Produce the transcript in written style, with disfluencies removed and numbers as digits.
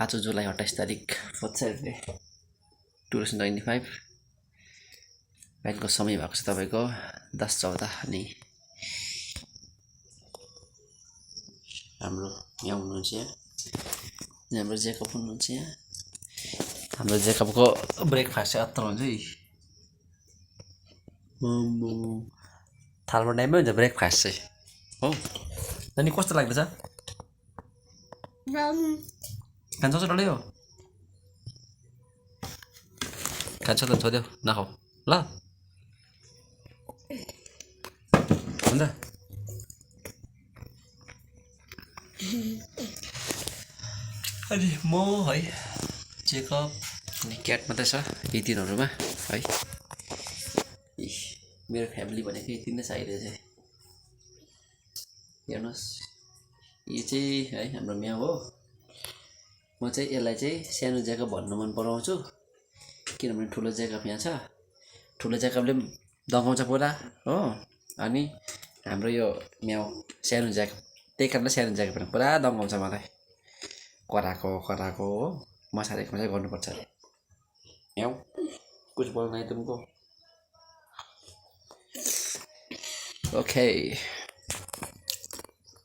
आज जुलाई 28 तारिक 4th Saturday 2025 बिहानको समय भएको छ तपाईँको 10:14 अनि हाम्रो यहाँ हुनुहुन्छ यहाँ हाम्रो जेकब हुनुहुन्छ यहाँ हाम्रो जेकबको ब्रेकफास्ट चाहिँ अत्तर हुन्छ है थालमा टाइममै हुन्छ ब्रेकफास्ट चाहिँ हो अनि कस्तो लाग्दैछ खान्छ डल्लै हो खान्छ त छोड्देऊ नखाऊ ल हुन्छ अनि म है जेकब अनि क्याट मात्रै छ यी दिनहरूमा है मेरो फ्यामिली भनेको यति नै छ अहिले चाहिँ हेर्नुहोस् यो चाहिँ है हाम्रो म्याउ हो म चाहिँ यसलाई चाहिँ सानो जेकब भन्नु मन पराउँछु किनभने ठुलो जेकब यहाँ छ ठुलो जेकबले पनि दगाउँछ पुरा हो अनि हाम्रो यो म्याउ सानो जेकब त्यही कारणले सानो जेकब पुरा दगाउँछ मलाई कराको हो मसाले गर्नुपर्छ अरे म्याउ कुछ बोल्न है तुमको ओके